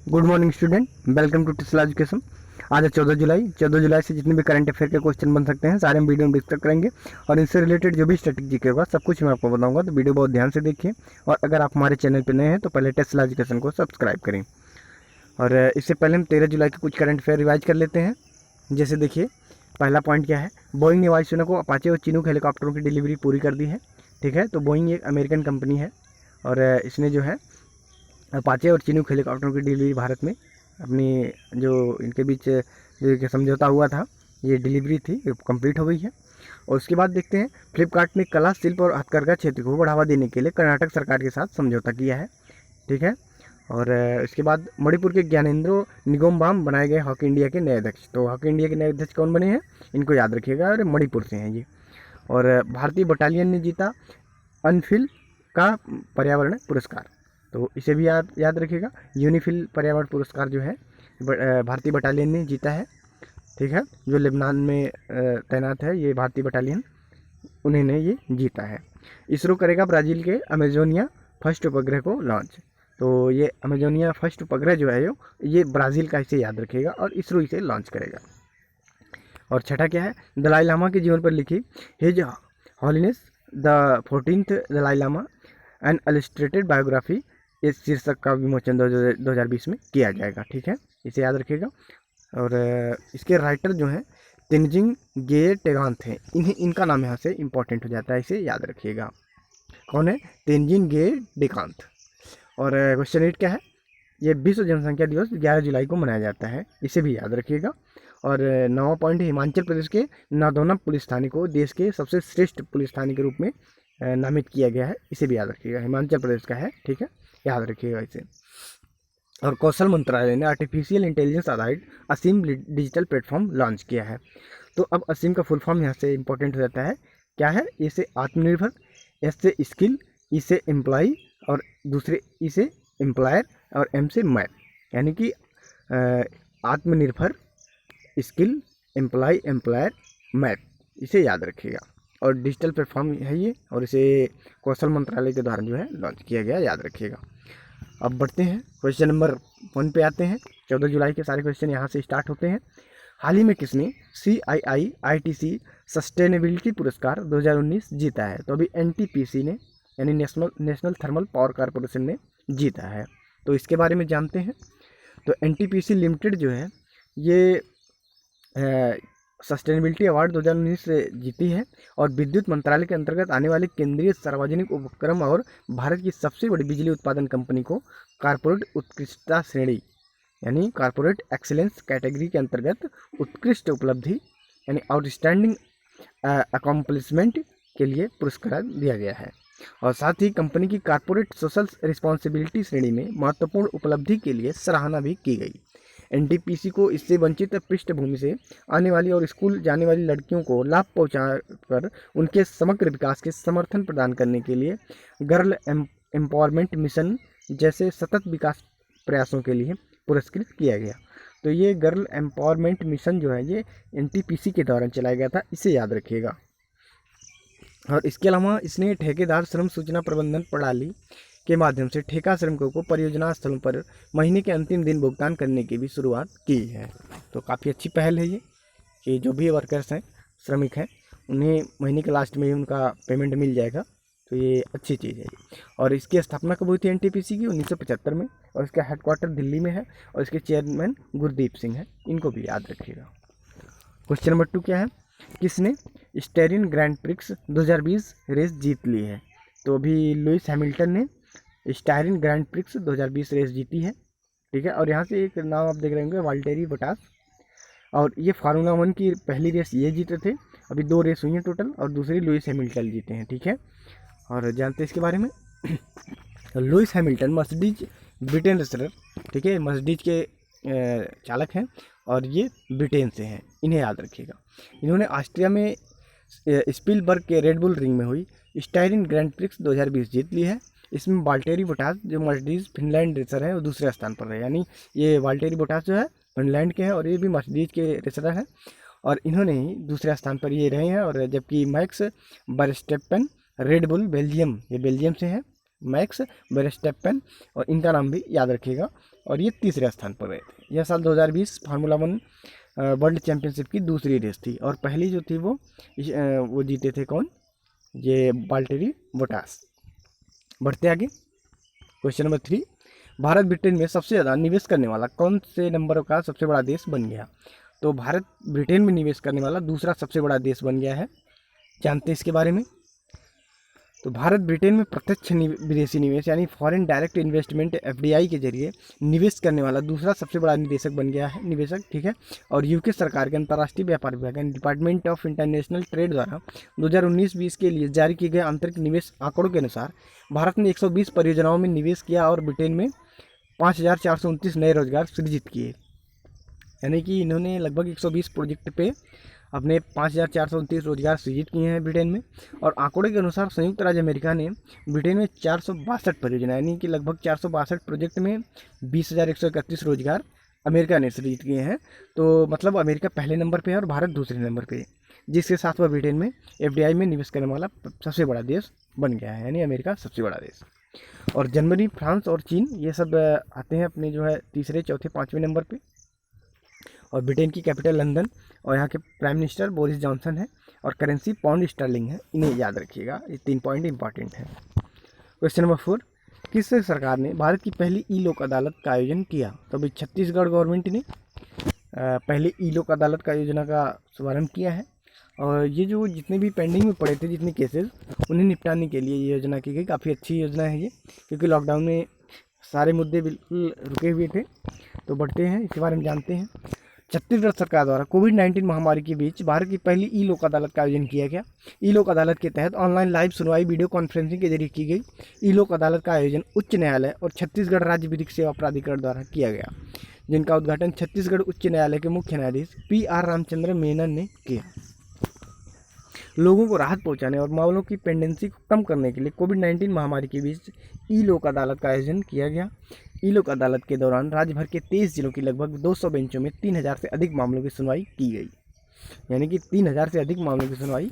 Good morning student, welcome to Tisla education. आज है 14 जुलाई से जितने भी करंट अफेयर के क्वेश्चन बन सकते हैं सारे हम वीडियो में डिस्कस करेंगे और इनसे रिलेटेड जो भी स्ट्रेटेजी होगा सब कुछ मैं आपको बताऊंगा, तो वीडियो बहुत ध्यान से देखिए। और अगर आप हमारे चैनल पर नए हैं तो पहले टिस्ला एजुकेशन को सब्सक्राइब करें। और इससे पहले हम 13 जुलाई के कुछ करंट अफेयर रिवाइज कर लेते हैं। जैसे देखिए, पहला पॉइंट क्या है, बोइंग ने वायुसेना को अपाचे और चिनूक हेलीकॉप्टरों की डिलीवरी पूरी कर दी है। ठीक है, तो बोइंग एक अमेरिकन कंपनी है और इसने जो है अपाचे और चिनूक हेलीकॉप्टरों की डिलीवरी भारत में अपनी जो इनके बीच जो समझौता हुआ था, ये डिलीवरी थी, ये कंप्लीट हो गई है। और उसके बाद देखते हैं, फ्लिपकार्ट ने कला, शिल्प और हथकरघा क्षेत्र को बढ़ावा देने के लिए कर्नाटक सरकार के साथ समझौता किया है। ठीक है, और इसके बाद मणिपुर के ज्ञानेंद्रो निगोम्बाम बनाए गए हॉकी इंडिया के नए अध्यक्ष। तो हॉकी इंडिया के नए अध्यक्ष कौन बने हैं, इनको याद रखिएगा, और मणिपुर से हैं ये। और भारतीय बटालियन ने जीता अनफिल का पर्यावरण पुरस्कार, तो इसे भी याद रखिएगा। यूनिफिल पर्यावरण पुरस्कार जो है भारतीय बटालियन ने जीता है। ठीक है, जो लेबनान में तैनात है ये भारतीय बटालियन, उन्होंने ये जीता है। इसरो करेगा ब्राज़ील के अमेजोनिया फर्स्ट उपग्रह को लॉन्च। तो ये अमेजोनिया फर्स्ट उपग्रह जो है ये ब्राज़ील का, इसे याद रखिएगा, और इसरो इसे लॉन्च करेगा। और छठा क्या है, दलाई लामा के जीवन पर लिखी his holiness the 14th Dalai Lama an illustrated biography, इस शीर्षक का विमोचन 2020 में किया जाएगा। ठीक है, इसे याद रखिएगा। और इसके राइटर जो हैं तेनजिंग गे टेगांत हैं, इनका नाम यहाँ से इम्पोर्टेंट हो जाता है, इसे याद रखिएगा। कौन है, तेनजिंग गे टेगांत। और क्वेश्चन 8 क्या है, ये विश्व जनसंख्या दिवस 11 जुलाई को मनाया जाता है, इसे भी याद रखिएगा। और 9वां पॉइंट, हिमाचल प्रदेश के नादौना पुलिस थाने को देश के सबसे श्रेष्ठ पुलिस थाने के रूप में नामित किया गया है, इसे भी याद रखिएगा, हिमाचल प्रदेश का है। ठीक है, याद रखिएगा इसे। और कौशल मंत्रालय ने आर्टिफिशियल इंटेलिजेंस आधारित असीम डिजिटल प्लेटफॉर्म लॉन्च किया है। तो अब असीम का फुल फॉर्म यहाँ से इंपॉर्टेंट हो जाता है, क्या है, ए से आत्मनिर्भर, एस से स्किल, ई से एम्प्लॉय, और दूसरे ई से एम्प्लॉयर, और एम से मैप, यानी कि आत्मनिर्भर, स्किल, एम्प्लॉय, एम्प्लॉयर, मैप, इसे याद रखिएगा। और डिजिटल प्लेटफॉर्म है ये, और इसे कौशल मंत्रालय के द्वारा जो है लॉन्च किया गया, याद रखिएगा। अब बढ़ते हैं क्वेश्चन नंबर 1 पे आते हैं। 14 जुलाई के सारे क्वेश्चन यहाँ से स्टार्ट होते हैं। हाल ही में किसने CII-ITC सस्टेनेबिलिटी पुरस्कार 2019 जीता है? तो अभी NTPC ने, यानी नेशनल थर्मल पावर कॉरपोरेशन ने जीता है, तो इसके बारे में जानते हैं। तो NTPC लिमिटेड जो है ये सस्टेनेबिलिटी अवार्ड 2019 से जीती है, और विद्युत मंत्रालय के अंतर्गत आने वाले केंद्रीय सार्वजनिक उपक्रम और भारत की सबसे बड़ी बिजली उत्पादन कंपनी को कारपोरेट उत्कृष्टता श्रेणी, यानी कारपोरेट एक्सीलेंस कैटेगरी के अंतर्गत उत्कृष्ट उपलब्धि, यानी आउटस्टैंडिंग अकॉम्प्लिशमेंट के लिए पुरस्कार दिया गया है। और साथ ही कंपनी की कारपोरेट सोशल रिस्पॉन्सिबिलिटी श्रेणी में महत्वपूर्ण उपलब्धि के लिए सराहना भी की गई। NTPC को इससे वंचित पृष्ठभूमि से आने वाली और स्कूल जाने वाली लड़कियों को लाभ पहुंचाकर उनके समग्र विकास के समर्थन प्रदान करने के लिए गर्ल एम्पावरमेंट मिशन जैसे सतत विकास प्रयासों के लिए पुरस्कृत किया गया। तो ये गर्ल एम्पावरमेंट मिशन जो है ये NTPC के दौरान चलाया गया था, इसे याद रखिएगा। और इसके अलावा इसने ठेकेदार श्रम सूचना प्रबंधन प्रणाली के माध्यम से ठेका श्रमिकों को परियोजना स्थलों पर महीने के अंतिम दिन भुगतान करने की भी शुरुआत की है। तो काफ़ी अच्छी पहल है ये, कि जो भी वर्कर्स हैं, श्रमिक हैं, उन्हें महीने के लास्ट में ही उनका पेमेंट मिल जाएगा, तो ये अच्छी चीज़ है ये। और इसकी स्थापना कब हुई थी NTPC की? 1975 में, और इसका हेडक्वार्टर दिल्ली में है, और इसके चेयरमैन गुरदीप सिंह हैं, इनको भी याद रखिएगा। क्वेश्चन नंबर 2 क्या है, किसने स्टेरिन ग्रैंड प्रिक्स 2020 रेस जीत ली है? तो अभी लुइस हैमिल्टन ने स्टायरिन ग्रैंड प्रिक्स 2020 रेस जीती है। ठीक है, और यहाँ से एक नाम आप देख रहे होंगे, वाल्टेरी बोटास, और ये फार्मूला 1 की पहली रेस ये जीते थे। अभी 2 रेस हुई हैं टोटल, और दूसरी लुइस हैमिल्टन जीते हैं। ठीक है, और जानते हैं इसके बारे में। Lewis Hamilton Mercedes Britain wrestler, ठीक है, मर्सिडीज के चालक हैं, और ये ब्रिटेन से हैं, इन्हें याद रखिएगा। इन्होंने ऑस्ट्रिया में स्पीलबर्ग के रेडबुल रिंग में हुई स्टायरिन ग्रैंड प्रिक्स 2020 जीत ली है। इसमें वाल्टेरी बोटास जो मर्सिडीज फिनलैंड रेसर है वो दूसरे स्थान पर है, यानी ये वाल्टेरी बोटास जो है फिनलैंड के हैं, और ये भी मर्सिडीज के रेसर हैं, और इन्होंने ही दूसरे स्थान पर ये रहे हैं। और जबकि मैक्स वर्स्टेपेन रेडबुल बेल्जियम, ये बेल्जियम से हैं, मैक्स वेरस्टेप्पेन, और इनका नाम भी याद रखिएगा। और ये तीसरे स्थान पर रहे थे। यह साल 2020 फार्मूला 1 वर्ल्ड चैंपियनशिप की दूसरी रेस थी, और पहली जो थी वो जीते थे कौन, ये वाल्टेरी बोटास। बढ़ते आगे, क्वेश्चन नंबर 3, भारत ब्रिटेन में सबसे ज़्यादा निवेश करने वाला कौन से नंबर का सबसे बड़ा देश बन गया? तो भारत ब्रिटेन में निवेश करने वाला दूसरा सबसे बड़ा देश बन गया है। जानते हैं इसके बारे में। तो भारत ब्रिटेन में प्रत्यक्ष विदेशी निवेश यानी फॉरेन डायरेक्ट इन्वेस्टमेंट FDI के जरिए निवेश करने वाला दूसरा सबसे बड़ा निवेशक बन गया है, निवेशक, ठीक है। और यूके सरकार के अंतर्राष्ट्रीय व्यापार विभाग यानी डिपार्टमेंट ऑफ इंटरनेशनल ट्रेड द्वारा 2019-20 के लिए जारी किए गए आंतरिक निवेश आंकड़ों के अनुसार भारत ने 120 परियोजनाओं में निवेश किया और ब्रिटेन में 5,429 नए रोजगार सृजित किए। यानी कि इन्होंने लगभग 120 प्रोजेक्ट पे अपने 5,429 रोजगार सृजित किए हैं ब्रिटेन में। और आंकड़े के अनुसार संयुक्त राज्य अमेरिका ने ब्रिटेन में 462 परियोजना यानी कि लगभग 462 प्रोजेक्ट में 20,131 रोजगार अमेरिका ने सृजित किए हैं। तो मतलब अमेरिका पहले नंबर पे है और भारत दूसरे नंबर पे है, जिसके साथ वह ब्रिटेन में FDI में निवेश करने वाला सबसे बड़ा देश बन गया है, यानी अमेरिका सबसे बड़ा देश। और जर्मनी, फ्रांस और चीन ये सब आते हैं अपने जो है तीसरे, चौथे, पाँचवें नंबर पे। और ब्रिटेन की कैपिटल लंदन, और यहाँ के प्राइम मिनिस्टर बोरिस जॉनसन है, और करेंसी पाउंड स्टर्लिंग है। इन्हें याद रखिएगा, ये 3 पॉइंट इंपॉर्टेंट है। क्वेश्चन नंबर 4, किस सरकार ने भारत की पहली ई लोक अदालत का आयोजन किया? तो अभी छत्तीसगढ़ गवर्नमेंट ने पहले ई लोक अदालत का योजना का शुभारंभ किया है। और ये जो जितने भी पेंडिंग में पड़े थे जितने केसेस, उन्हें निपटाने के लिए ये योजना की गई। काफ़ी अच्छी योजना है ये, क्योंकि लॉकडाउन में सारे मुद्दे बिल्कुल रुके हुए थे। तो बढ़ते हैं, इसके बारे में जानते हैं। छत्तीसगढ़ सरकार द्वारा कोविड-19 महामारी के बीच भारत की पहली ई लोक अदालत का आयोजन किया गया। ई लोक अदालत के तहत ऑनलाइन लाइव सुनवाई वीडियो कॉन्फ्रेंसिंग के जरिए की गई। ई लोक अदालत का आयोजन उच्च न्यायालय और छत्तीसगढ़ राज्य विधिक सेवा प्राधिकरण द्वारा किया गया, जिनका उद्घाटन छत्तीसगढ़ उच्च न्यायालय के मुख्य न्यायाधीश PR रामचंद्र मेनन ने किया। लोगों को राहत पहुंचाने और मामलों की पेंडेंसी को कम करने के लिए कोविड-19 महामारी के बीच ई लोक अदालत का आयोजन किया गया। ई लोक अदालत के दौरान राज्य भर के 23 जिलों की लगभग 200 बेंचों में 3,000 से अधिक मामलों की सुनवाई की गई। यानी कि 3,000 से अधिक मामलों की सुनवाई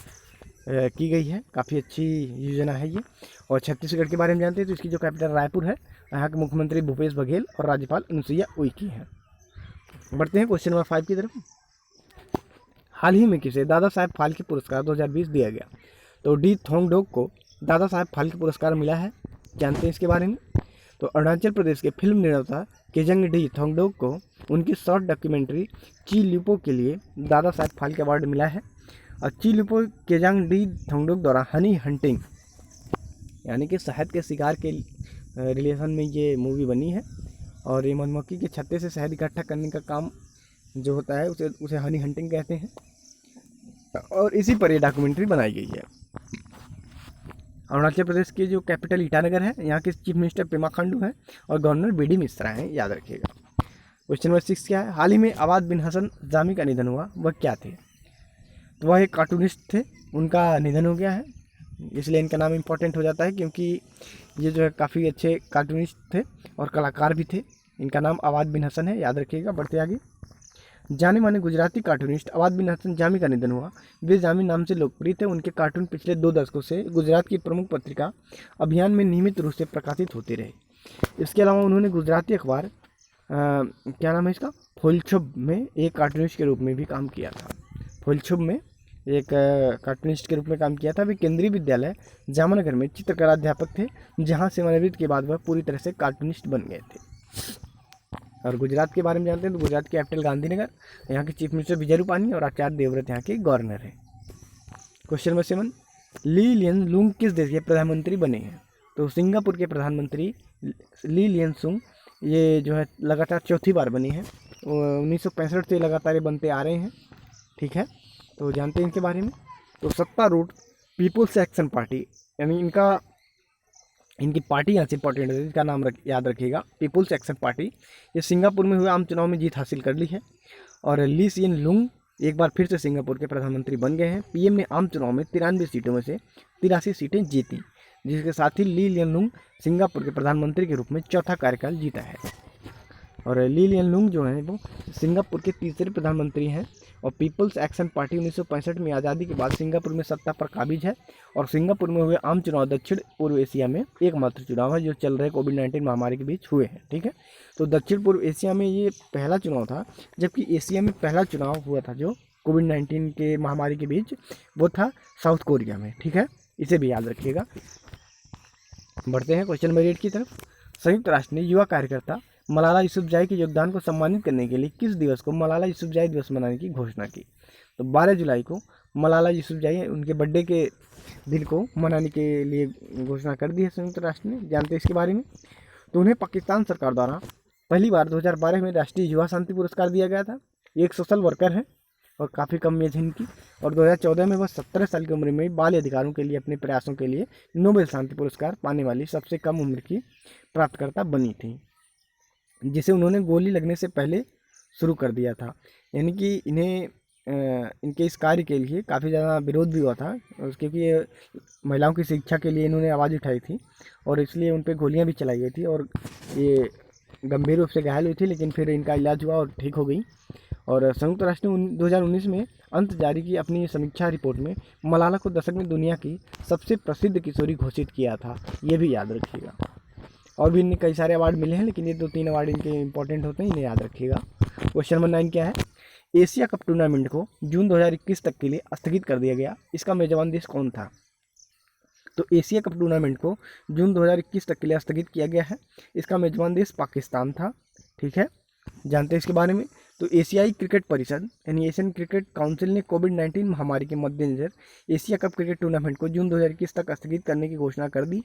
की गई है। काफ़ी अच्छी योजना है ये। और छत्तीसगढ़ के बारे में जानते हैं तो इसकी जो कैपिटल रायपुर है, यहाँ के मुख्यमंत्री भूपेश बघेल और राज्यपाल अनुसुईया उइके हैं। बढ़ते हैं क्वेश्चन नंबर 5 की तरफ। हाल ही में किसे दादा साहेब फाल्के पुरस्कार 2020 दिया गया? तो डी थोंगडोक को दादा साहेब फाल्के पुरस्कार मिला है। जानते हैं इसके बारे में। तो अरुणाचल प्रदेश के फिल्म निर्माता केजंग डी थोंगडोक को उनकी शॉर्ट डॉक्यूमेंट्री ची ल्यूपो के लिए दादा साहेब फाल्के अवार्ड मिला है। और ची ल्यूपो केजंग डी थोंगडोक द्वारा हनी हंटिंग यानी कि शहद के शिकार के रिलेशन में ये मूवी बनी है। और ये मधुमक्खी के छत्ते से शहद इकट्ठा करने का काम जो होता है उसे हनी हंटिंग कहते हैं। और इसी पर ये डॉक्यूमेंट्री बनाई गई है। अरुणाचल प्रदेश की जो कैपिटल ईटानगर है, यहाँ के चीफ मिनिस्टर पेमा खांडू हैं और गवर्नर BD मिश्रा हैं, याद रखिएगा। क्वेश्चन नंबर 6 क्या है? हाल ही में अवाद बिन हसन जामी का निधन हुआ, वह क्या थे? तो वह एक कार्टूनिस्ट थे, उनका निधन हो गया है, इसलिए इनका नाम इम्पोर्टेंट हो जाता है, क्योंकि ये जो है काफ़ी अच्छे कार्टूनिस्ट थे और कलाकार भी थे। इनका नाम अवाद बिन हसन है, याद रखिएगा। बढ़ते आगे। जाने माने गुजराती कार्टूनिस्ट अवाद बिन हसन जामी का निधन हुआ। वे जामी नाम से लोकप्रिय थे। उनके कार्टून पिछले 2 दशकों से गुजरात की प्रमुख पत्रिका अभियान में नियमित रूप से प्रकाशित होते रहे। इसके अलावा उन्होंने गुजराती अखबार क्या नाम है इसका, फोलछुब में एक कार्टूनिस्ट के रूप में भी काम किया था। फोलछुब में एक कार्टूनिस्ट के रूप में काम किया था। वे केंद्रीय विद्यालय जामनगर में चित्रकला अध्यापक थे, जहाँ सेवानिवृत्ति के बाद वह पूरी तरह से कार्टूनिस्ट बन गए थे। और गुजरात के बारे में जानते हैं तो गुजरात की कैपिटल गांधीनगर, यहाँ के चीफ मिनिस्टर विजय रूपानी और आचार्य देवव्रत यहाँ के गवर्नर हैं। क्वेश्चन नंबर 7, ली लियन लुंग किस देश के प्रधानमंत्री बने हैं? तो सिंगापुर के प्रधानमंत्री ली लियन सुंग ये जो है लगातार चौथी बार बने हैं। 1965 से लगातार ये बनते आ रहे हैं, ठीक है। तो जानते हैं इनके बारे में। तो सत्तारूढ़ पीपुल्स एक्शन पार्टी यानी इनकी पार्टी यहाँ से इंपॉर्टेंट है, इसका नाम याद रखिएगा, पीपुल्स एक्शन पार्टी। ये सिंगापुर में हुए आम चुनाव में जीत हासिल कर ली है। और ली सियन लुंग एक बार फिर से सिंगापुर के प्रधानमंत्री बन गए हैं। PM ने आम चुनाव में 93 सीटों में से 83 सीटें जीती, जिसके साथ ही ली लियन लुंग सिंगापुर के प्रधानमंत्री के रूप में चौथा कार्यकाल जीता है। और ली लियन लुंग जो है वो सिंगापुर के तीसरे प्रधानमंत्री हैं और पीपल्स एक्शन पार्टी 1965 में आज़ादी के बाद सिंगापुर में सत्ता पर काबिज है। और सिंगापुर में हुए आम चुनाव दक्षिण पूर्व एशिया में एकमात्र चुनाव है जो चल रहे कोविड-19 महामारी के बीच हुए हैं। ठीक है, तो दक्षिण पूर्व एशिया में ये पहला चुनाव था, जबकि एशिया में पहला चुनाव हुआ था जो कोविड-19 के महामारी के बीच, वो था साउथ कोरिया में। ठीक है, इसे भी याद रखिएगा। बढ़ते हैं क्वेश्चन नंबर 8 की तरफ। संयुक्त राष्ट्र ने युवा कार्यकर्ता मलाला यूसुफजई के योगदान को सम्मानित करने के लिए किस दिवस को मलाला यूसुफजई दिवस मनाने की घोषणा की? तो 12 जुलाई को मलाला यूसुफजई उनके बर्थडे के दिन को मनाने के लिए घोषणा कर दी है संयुक्त राष्ट्र ने। जानते हैं इसके बारे में। तो उन्हें पाकिस्तान सरकार द्वारा पहली बार 2012 में राष्ट्रीय युवा शांति पुरस्कार दिया गया था। ये एक सोशल वर्कर है और काफ़ी कम एज है इनकी। और 2014 में वह 17 साल की उम्र में बाल अधिकारों के लिए अपने प्रयासों के लिए नोबेल शांति पुरस्कार पाने वाली सबसे कम उम्र की प्राप्तकर्ता बनी थी, जिसे उन्होंने गोली लगने से पहले शुरू कर दिया था। यानी कि इन्हें इनके इस कार्य के लिए काफ़ी ज़्यादा विरोध भी हुआ था, क्योंकि ये महिलाओं की शिक्षा के लिए इन्होंने आवाज़ उठाई थी और इसलिए उन पर गोलियाँ भी चलाई गई थी और ये गंभीर रूप से घायल हुई थी, लेकिन फिर इनका इलाज हुआ और ठीक हो गई। और संयुक्त राष्ट्र ने 2019 में अंत जारी की अपनी समीक्षा रिपोर्ट में मलाला को दशक में दुनिया की सबसे प्रसिद्ध किशोरी घोषित किया था। ये भी याद रखिएगा। और भी इन्हें कई सारे अवार्ड मिले हैं, लेकिन ये 2-3 अवार्ड इनके इंपॉर्टेंट होते हैं, इन्हें याद रखिएगा। क्वेश्चन नंबर 9 क्या है? एशिया कप टूर्नामेंट को जून 2021 तक के लिए स्थगित कर दिया गया, इसका मेजबान देश कौन था? तो एशिया कप टूर्नामेंट को जून 2021 तक के लिए स्थगित किया गया है, इसका मेजबान देश पाकिस्तान था। ठीक है, जानते हैं इसके बारे में। तो एशियाई क्रिकेट परिषद यानी एशियन क्रिकेट काउंसिल ने कोविड-19 महामारी के मद्देनजर एशिया कप क्रिकेट टूर्नामेंट को जून 2021 तक स्थगित करने की घोषणा कर दी।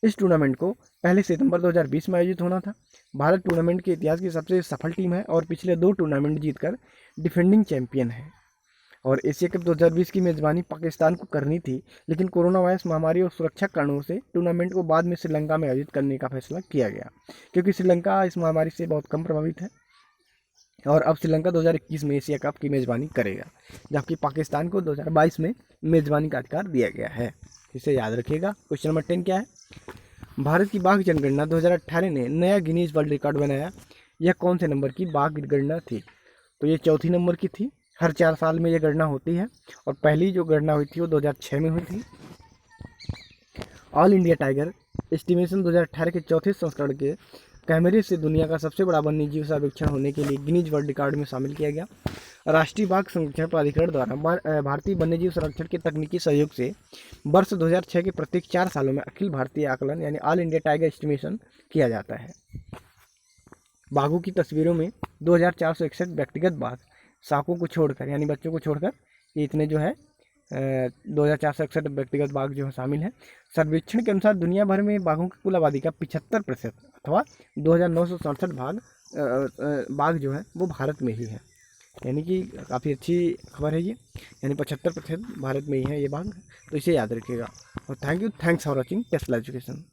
इस टूर्नामेंट को पहले सितंबर 2020 में आयोजित होना था। भारत टूर्नामेंट के इतिहास की सबसे सफल टीम है और पिछले 2 टूर्नामेंट जीतकर डिफेंडिंग चैंपियन है। और एशिया कप 2020 की मेज़बानी पाकिस्तान को करनी थी, लेकिन कोरोना वायरस महामारी और सुरक्षा कारणों से टूर्नामेंट को बाद में श्रीलंका में आयोजित करने का फैसला किया गया, क्योंकि श्रीलंका इस महामारी से बहुत कम प्रभावित है। और अब श्रीलंका 2021 में एशिया कप की मेज़बानी करेगा, जबकि पाकिस्तान को 2022 में मेज़बानी का अधिकार दिया गया है। इसे याद रखिएगा। क्वेश्चन नंबर 10 क्या है? भारत की बाघ जनगणना 2018 ने नया गिनीज वर्ल्ड रिकॉर्ड बनाया। यह कौन से नंबर की बाघ गणना थी? तो ये 4थी नंबर की थी। हर 4 साल में ये गणना होती है और पहली जो गणना हुई थी वो 2006 में हुई थी। ऑल इंडिया टाइगर एस्टिमेशन 2018 के 4थे संस्करण के कैमरे से दुनिया का सबसे बड़ा वन्यजीव सर्वेक्षण होने के लिए गिनीज वर्ल्ड रिकॉर्ड में शामिल किया गया। राष्ट्रीय बाघ संरक्षण प्राधिकरण द्वारा भारतीय वन्यजीव संरक्षण के तकनीकी सहयोग से वर्ष 2006 के प्रत्येक 4 सालों में अखिल भारतीय आकलन यानी ऑल इंडिया टाइगर एस्टिमेशन किया जाता है। बाघों की तस्वीरों में 2461 व्यक्तिगत बाघ साकों को छोड़कर यानी बच्चों को छोड़कर ये इतने जो है 2461 व्यक्तिगत बाघ जो है शामिल हैं। सर्वेक्षण के अनुसार दुनिया भर में बाघों की कुल आबादी का 75% अथवा 2967 बाघ जो है वो भारत में ही है। यानी कि काफ़ी अच्छी खबर है ये, यानी 75% भारत में ही है ये बाघ। तो इसे याद रखिएगा। और thank you, thanks for watching Tesla education.